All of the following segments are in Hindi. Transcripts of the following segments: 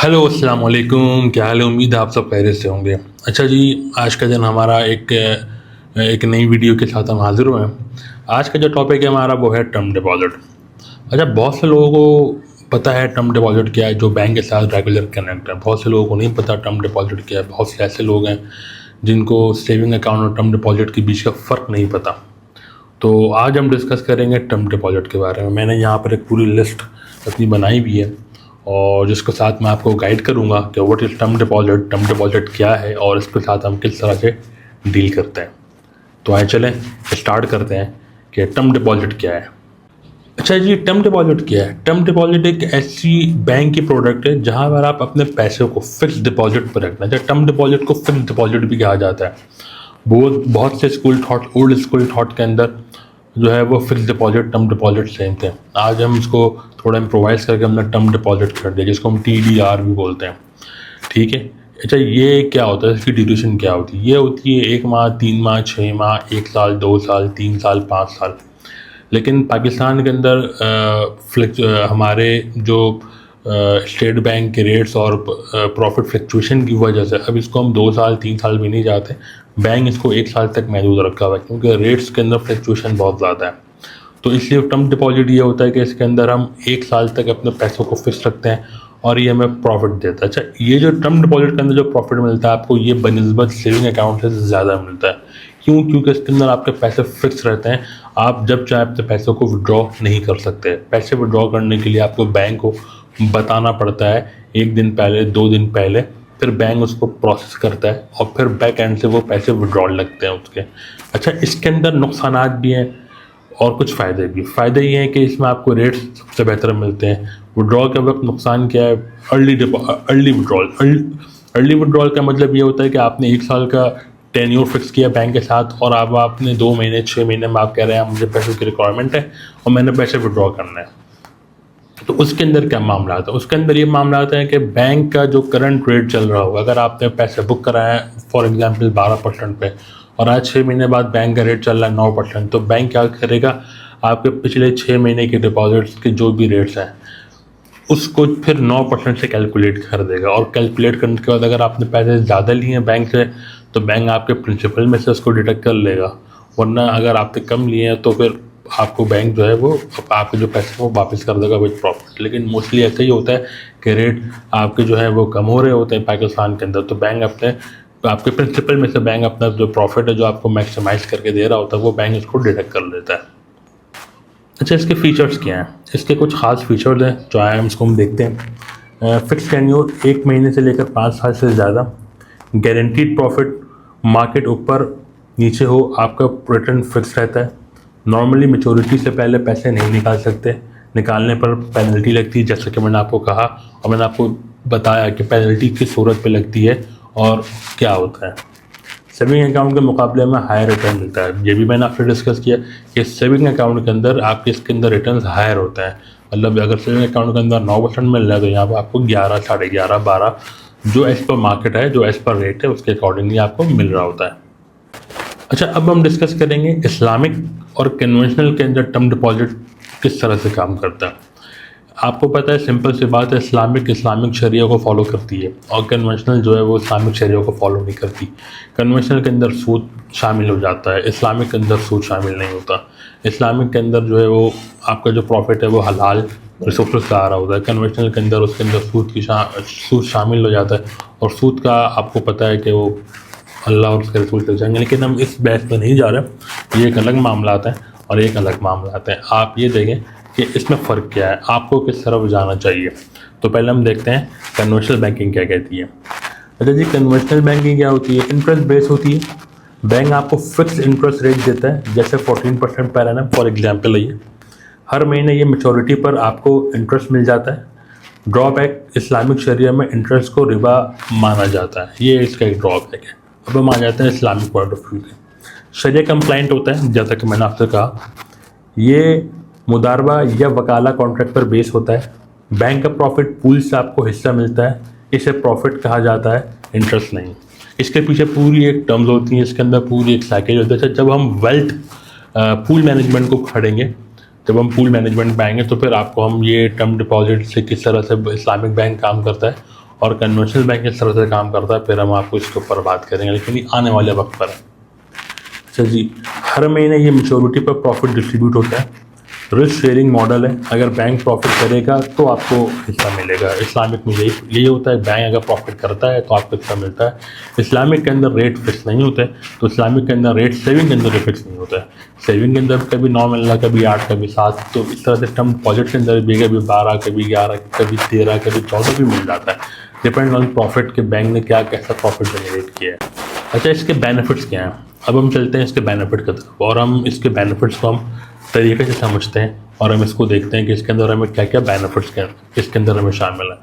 हेलो अस्सलाम वालेकुम, क्या हाल है। उम्मीद है आप सब खैरियत से होंगे। अच्छा जी, आज का दिन हमारा एक नई वीडियो के साथ हम हाजिर हुए हैं। आज का जो टॉपिक है हमारा वो है टर्म डिपॉज़िट। अच्छा, बहुत से लोगों को पता है टर्म डिपॉज़िट क्या है, जो बैंक के साथ रेगुलर कनेक्ट है। बहुत से लोगों को नहीं पता टर्म डिपॉज़िट क्या है। बहुत से ऐसे लोग हैं जिनको सेविंग अकाउंट और टर्म डिपॉज़िट के बीच का फ़र्क नहीं पता। तो आज हम डिस्कस करेंगे टर्म डिपॉज़िट के बारे में। मैंने यहाँ पर एक पूरी लिस्ट अपनी बनाई हुई है और जिसके साथ मैं आपको गाइड करूँगा कि व्हाट इज़ टर्म डिपॉज़िट क्या है और इसके साथ हम किस तरह से डील करते हैं। तो आइए चलें स्टार्ट करते हैं कि टर्म डिपॉज़िट क्या है। अच्छा जी, टर्म डिपॉज़िट क्या है। टर्म डिपॉज़िट एक ऐसी बैंक की प्रोडक्ट है जहाँ पर आप अपने पैसे को फिक्स डिपॉज़िट पर रखना है। टर्म डिपॉज़िट को फिक्स डिपॉज़िट भी कहा जाता है। बहुत से ओल्ड स्कूल थॉट के अंदर जो है वो fix deposit term deposit same थे। आज हम इसको थोड़ा इम्प्रोवाइज़ करके हमने टर्म डिपॉज़िट कर दिया, जिसको हम TDR भी बोलते हैं। ठीक है। अच्छा, ये क्या होता है, इसकी ड्यूरेशन क्या होती है। ये होती है 1 माह, 3 माह, 6 माह, 1 साल, 2 साल, 3 साल, 5 साल। लेकिन पाकिस्तान के अंदर हमारे जो स्टेट बैंक के रेट्स और प्रॉफिट फ्लक्चुएशन की वजह से अब इसको हम 2 साल 3 साल भी नहीं जाते। बैंक इसको 1 साल तक महदूद रखा हुआ है, क्योंकि रेट्स के अंदर फ्लक्चुएशन बहुत ज़्यादा है। तो इसलिए टर्म डिपॉजिट ये होता है कि इसके अंदर हम 1 साल तक अपने पैसों को फिक्स रखते हैं और ये हमें प्रॉफिट देता है। अच्छा, ये जो टर्म डिपॉजिट के अंदर जो प्रॉफिट मिलता है आपको, ये बनिस्बत सेविंग अकाउंट से ज़्यादा मिलता है। क्यों? क्योंकि इसके अंदर आपके पैसे फिक्स रहते हैं। आप जब चाहे अपने पैसों को विड्रॉ नहीं कर सकते। पैसे विड्रॉ करने के लिए आपको बैंक को बताना पड़ता है 1 दिन पहले, 2 दिन पहले। फिर बैंक उसको प्रोसेस करता है और फिर बैक एंड से वो पैसे विड्रॉल लगते हैं उसके। अच्छा, इसके अंदर नुकसानात भी हैं और कुछ फ़ायदे भी। फ़ायदे ये हैं कि इसमें आपको रेट्स सबसे बेहतर मिलते हैं। विड्रॉल के वक्त नुकसान क्या है? अर्ली विड्रॉल का मतलब ये होता है कि आपने 1 साल का टेन्योर फिक्स किया बैंक के साथ और अब आपने 2 महीने 6 महीने में आप कह रहे हैं मुझे पैसों की रिक्वायरमेंट है और मैंने पैसे विड्रॉ करना है। तो उसके अंदर क्या मामला आता है? उसके अंदर ये मामला आता है कि बैंक का जो करंट रेट चल रहा होगा, अगर आपने पैसे बुक कराए हैं फॉर एग्जांपल 12% पे और आज 6 महीने बाद बैंक का रेट चल रहा है 9%, तो बैंक क्या करेगा, आपके पिछले 6 महीने के डिपॉजिट्स के जो भी रेट्स हैं उसको फिर 9% से कैलकुलेट कर देगा। और कैलकुलेट करने के बाद अगर आपने पैसे ज़्यादा लिए हैं बैंक से तो बैंक आपके प्रिंसिपल में से उसको डिडक्ट कर लेगा, वरना अगर आपने कम लिए हैं तो फिर आपको बैंक जो है वो आपके जो पैसे वो वापस कर देगा विद प्रॉफिट। लेकिन मोस्टली ऐसा ही होता है कि रेट आपके जो है वो कम हो रहे होते हैं पाकिस्तान के अंदर, तो बैंक अपने आपके प्रिंसिपल में से बैंक अपना जो प्रॉफिट है जो आपको मैक्सिमाइज़ करके दे रहा होता है वो बैंक इसको डिडक्ट कर लेता है। अच्छा, इसके फीचर्स क्या हैं? इसके कुछ ख़ास फीचर्स हैं जो आए हम इसको हम देखते हैं। फिक्स टेन्योर 1 महीने से लेकर 5 साल से ज़्यादा। गारंटीड प्रॉफिट, मार्केट ऊपर नीचे हो आपका रिटर्न फिक्स रहता है। नॉर्मली मैच्योरिटी से पहले पैसे नहीं निकाल सकते, निकालने पर पेनल्टी लगती है, जैसा कि मैंने आपको कहा और मैंने आपको बताया कि पेनल्टी किस सूरत पे लगती है और क्या होता है। सेविंग अकाउंट के मुकाबले में हायर रिटर्न मिलता है। ये भी मैंने आपसे डिस्कस किया कि सेविंग अकाउंट के अंदर आपके इसके अंदर रिटर्न हायर होता है। मतलब अगर सेविंग अकाउंट के अंदर 9% मिल रहा है तो यहाँ पर आपको 11, 11.5, 12 जो एज़ पर मार्केट है, जो एज़ पर रेट है उसके अकॉर्डिंगली आपको मिल रहा होता है। अच्छा, अब हम डिस्कस करेंगे इस्लामिक और कन्वेंशनल के अंदर टर्म डिपॉजिट किस तरह से काम करता है। आपको पता है, सिंपल सी बात है, इस्लामिक शरिया को फॉलो करती है और कन्वेंशनल जो है वो इस्लामिक शरिया को फॉलो नहीं करती। कन्वेंशनल के अंदर सूद शामिल हो जाता है, इस्लामिक के अंदर सूद शामिल नहीं होता। इस्लामिक के अंदर जो है वो आपका जो प्रॉफिट है वो हलाल रिसोर्स से आ रहा होता है। कन्वेंशनल के अंदर उसके अंदर सूद शामिल हो जाता है और सूद का आपको पता है कि वो अल्लाह और उसके रसूल तक जाएंगे। लेकिन हम इस बहस में नहीं जा रहे, ये एक अलग मामला आता है और एक अलग मामला आता है। आप ये देखें कि इसमें फ़र्क क्या है, आपको किस तरफ जाना चाहिए। तो पहले हम देखते हैं कन्वेंशनल बैंकिंग क्या कहती है। अच्छा जी, कन्वेंशनल बैंकिंग क्या होती है? इंटरेस्ट बेस होती है। बैंक आपको फिक्स इंटरेस्ट रेट देता है, जैसे 14% पर एनम फॉर एग्जाम्पल है ये। हर महीने ये मैच्योरिटी पर आपको इंटरेस्ट मिल जाता है। ड्रॉबैक, इस्लामिक शरिया में इंटरेस्ट को रिबा माना जाता है, ये इसका एक ड्रॉबैक है। अब हम आ जाते हैं इस्लामिक पॉइंट ऑफ व्यू से। शरिया कंप्लाइंट होता है, जैसा कि मैंने आपसे कहा। ये मुदारबा या वकाला कॉन्ट्रैक्ट पर बेस होता है। बैंक का प्रॉफिट पूल से आपको हिस्सा मिलता है, इसे प्रॉफिट कहा जाता है, इंटरेस्ट नहीं। इसके पीछे पूरी एक टर्म्स होती हैं, इसके अंदर पूरी एक साइकिल होती है। जब हम वेल्थ पूल मैनेजमेंट को पढ़ेंगे, जब हम पूल मैनेजमेंट में आएंगे तो फिर आपको हम ये टर्म डिपॉजिट से किस तरह से इस्लामिक बैंक काम करता है और कन्वेंशनल बैंक किस तरह से काम करता है फिर हम आपको इसके ऊपर बात करेंगे, लेकिन ये आने वाले वक्त पर है। अच्छा जी, हर महीने ये मैच्योरिटी पर प्रॉफिट डिस्ट्रीब्यूट होता है। रिस्क शेयरिंग मॉडल है, अगर बैंक प्रॉफिट करेगा तो आपको हिस्सा मिलेगा। इस्लामिक में यही होता है, बैंक अगर प्रॉफिट करता है तो आपको हिस्सा मिलता है। इस्लामिक के अंदर रेट फिक्स नहीं होता है, तो इस्लामिक के अंदर रेट सेविंग के अंदर फिक्स नहीं होता है। सेविंग के अंदर कभी 9 मिल रहा, कभी 8, कभी 7, तो इस तरह से टर्म डिपॉजिट के अंदर भी कभी 12, कभी 11, कभी 13, कभी 14 भी मिल जाता है, डिपेंड ऑन प्रॉफिट के बैंक ने क्या कैसा प्रॉफिट जनरेट किया है। अच्छा, इसके बेनिफिट्स क्या हैं? अब हम चलते हैं इसके बेनिफिट की तरफ और हम इसके बेनिफिट्स को हम तरीके से समझते हैं और हम इसको देखते हैं कि इसके अंदर हमें क्या क्या बेनिफिट्स क्या इसके अंदर हमें शामिल है।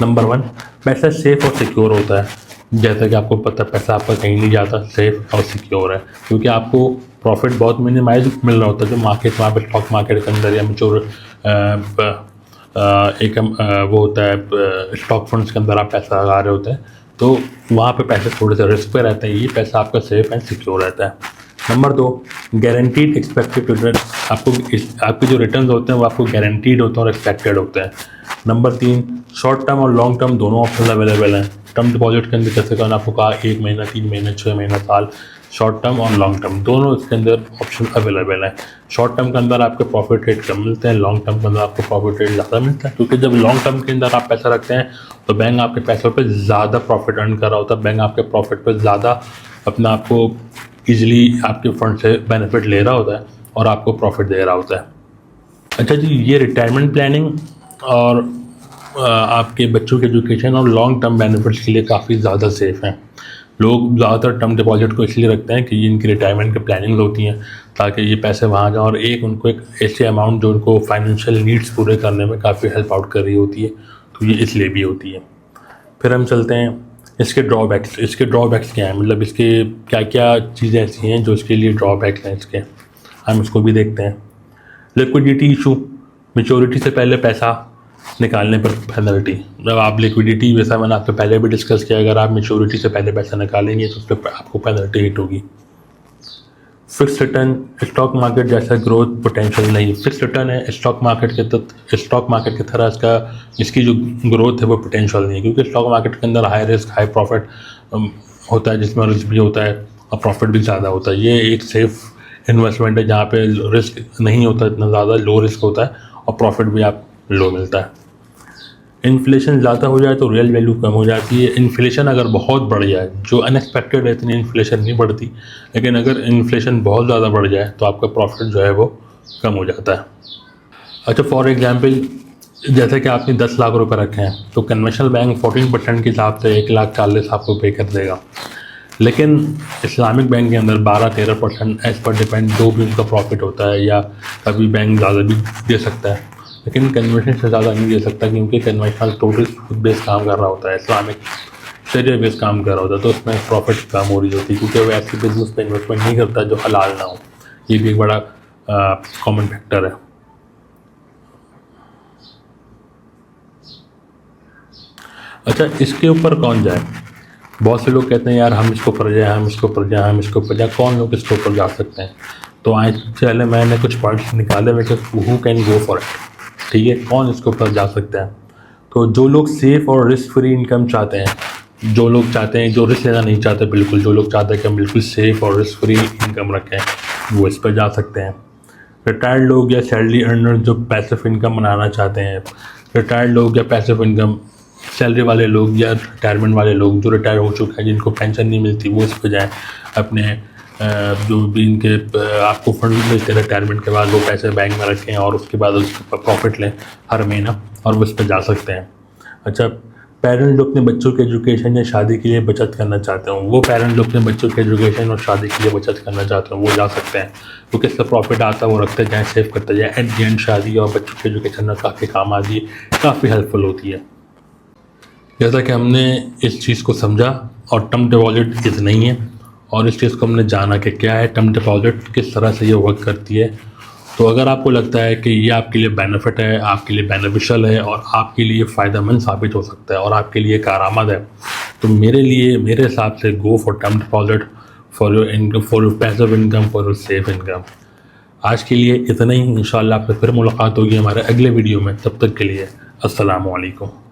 नंबर 1, पैसा सेफ़ और सिक्योर होता है। जैसा कि आपको पता है पैसा आपका कहीं नहीं जाता, सेफ़ और सिक्योर है, क्योंकि आपको प्रॉफिट बहुत मिनिमाइज मिल रहा होता है। जो मार्केट वहाँ पर स्टॉक मार्केट के अंदर या मैच्योर वो होता है स्टॉक फंड्स के अंदर आप पैसा लगा रहे होते हैं, तो वहाँ पे पैसे थोड़े से रिस्क पे रहते हैं। ये पैसा आपका सेफ एंड सिक्योर रहता है। Number 2, guaranteed expected return. आपके जो रिटर्न होते हैं वो आपको गारंटीड होते हैं और एक्सपेक्टेड होते हैं। नंबर 3, शॉर्ट टर्म और लॉन्ग टर्म दोनों ऑप्शन अवेलेबल हैं। टर्म डिपॉजिट के अंदर जैसे कि आपको कहा 1 महीना, 3 महीने, 6 महीना, साल, शॉर्ट टर्म और लॉन्ग टर्म दोनों इसके अंदर ऑप्शन अवेलेबल है। शॉर्ट टर्म के अंदर आपके प्रॉफिट रेट कम मिलते हैं, लॉन्ग टर्म के अंदर आपको प्रॉफिट रेट ज़्यादा मिलता है, क्योंकि जब लॉन्ग टर्म के अंदर आप पैसा रखते हैं तो बैंक आपके पैसों पे ज़्यादा प्रॉफिट अर्न कर रहा होता है। बैंक आपके प्रॉफिट पे ज़्यादा अपना आपको ईजिली आपके फंड से बेनिफिट ले रहा होता है और आपको प्रॉफिट दे रहा होता है। अच्छा जी, ये रिटायरमेंट प्लानिंग और आपके बच्चों के एजुकेशन और लॉन्ग टर्म बेनिफिट्स के लिए काफ़ी ज़्यादा सेफ़ हैं। लोग ज़्यादातर टर्म डिपॉजिट को इसलिए रखते हैं कि ये इनकी रिटायरमेंट की प्लानिंग होती हैं, ताकि ये पैसे वहाँ जाएँ और उनको एक ऐसे अमाउंट जो उनको फाइनेंशियल नीड्स पूरे करने में काफ़ी हेल्प आउट कर रही होती है, तो ये इसलिए भी होती है। फिर हम चलते हैं इसके ड्रॉबैक्स। इसके ड्रॉबैक्स क्या हैं, मतलब इसके क्या क्या चीज़ें ऐसी हैं जो इसके लिए ड्रॉबैक्स हैं इसके, हम इसको भी देखते हैं। लिक्विडिटी इशू, मैच्योरिटी से पहले पैसा निकालने पर पेनल्टी। जब आप लिक्विडिटी, वैसा मैंने आपसे पहले भी डिस्कस किया, अगर आप मैच्योरिटी से पहले पैसा निकालेंगे तो उस पर आपको पेनल्टी हिट होगी। फिक्स रिटर्न, स्टॉक मार्केट जैसा ग्रोथ पोटेंशियल नहीं। फिक्स रिटर्न है, स्टॉक मार्केट की तरह इसकी जो ग्रोथ है वो पोटेंशियल नहीं है, क्योंकि स्टॉक मार्केट के अंदर हाई रिस्क हाई प्रॉफिट होता है, जिसमें रिस्क भी होता है और प्रॉफिट भी ज़्यादा होता है। ये एक सेफ इन्वेस्टमेंट है जहाँ पे रिस्क नहीं होता इतना ज़्यादा, लो रिस्क होता है और प्रॉफिट भी आप लो मिलता है। इन्फ्लेशन ज़्यादा हो जाए तो रियल वैल्यू कम हो जाती है। इन्फ्लेशन अगर बहुत बढ़ जाए, जो अनएक्सपेक्टेड है इतनी इन्फ्लेशन नहीं बढ़ती, लेकिन अगर इन्फ्लेशन बहुत ज़्यादा बढ़ जाए तो आपका प्रॉफिट जो है वो कम हो जाता है। अच्छा, फॉर एग्जांपल जैसे कि आपने 10 लाख रुपए रखे हैं तो कन्वेंशनल बैंक 14% के हिसाब से 1,40,000 आपको पे कर देगा, लेकिन इस्लामिक बैंक के अंदर 12-13% एज पर डिपेंड जो भी उनका प्रॉफिट होता है, या कभी बैंक ज़्यादा भी दे सकता है, लेकिन कन्वेंशनल से ज़्यादा नहीं दे सकता, क्योंकि कन्वेंशनल टोटल बेस काम कर रहा होता है, इस्लामिक शरीय बेस काम कर रहा होता है, तो उसमें प्रॉफिट कम हो रही होती है, क्योंकि वो ऐसी बिजनेस पे इन्वेस्टमेंट नहीं करता जो हलाल ना हो। ये भी एक बड़ा कॉमन फैक्टर है। अच्छा, इसके ऊपर कौन जाए? बहुत से लोग कहते हैं यार हम इसके ऊपर जाए, हम इसके ऊपर जाए, हम इसके ऊपर जाए। कौन लोग इसके ऊपर जा सकते हैं? तो आज चले मैंने कुछ पॉइंट्स निकाले में कि who can go for it. ठीक है, कौन इसके ऊपर जा सकता है? तो जो लोग सेफ़ और रिस्क फ्री इनकम चाहते हैं, जो लोग चाहते हैं, जो रिस्क लेना नहीं चाहते बिल्कुल, जो लोग चाहते हैं कि हम बिल्कुल सेफ़ और रिस्क फ्री इनकम रखें, वो इस पर जा सकते हैं। रिटायर्ड लोग या सैलरी अर्नर जो पैसिव इनकम बनाना चाहते हैं, रिटायर्ड लोग या पैसिव इनकम, सैलरी वाले लोग या रिटायरमेंट वाले लोग जो रिटायर हो चुके हैं, जिनको पेंशन नहीं मिलती, वो इस पर जाएँ। अपने जो भी इनके आपको फंड मिलते हैं रिटायरमेंट के बाद, वो पैसे बैंक में रखें और उसके बाद उसका प्रॉफिट लें हर महीना, और वो इस पर जा सकते हैं। अच्छा, पेरेंट जो अपने बच्चों के एजुकेशन या शादी के लिए बचत करना चाहते हैं, वो पेरेंट जो अपने बच्चों के एजुकेशन और शादी के लिए बचत करना चाहते हैं, वो जा सकते हैं, क्योंकि इसका प्रॉफिट आता है, वो रखते जाएँ, सेव करते जाएँ, एट द एंड शादी और बच्चों के एजुकेशन में काफ़ी काम आती है, काफ़ी हेल्पफुल होती है। जैसा कि हमने इस चीज़ को समझा और टर्म डिपॉजिट इस नहीं है, और इस चीज़ को हमने जाना कि क्या है टर्म डिपॉजिट, किस तरह से ये वर्क करती है। तो अगर आपको लगता है कि ये आपके लिए बेनिफिट है, आपके लिए बेनिफिशियल है और आपके लिए फ़ायदेमंद साबित हो सकता है और आपके लिए कारआमद है, तो मेरे हिसाब से go for term deposit, for your income, for your passive income, for your safe income. आज के लिए इतना ही। इंशाल्लाह आपसे फिर मुलाकात होगी हमारे अगले वीडियो में। तब तक के लिए अस्सलामु अलैकुम।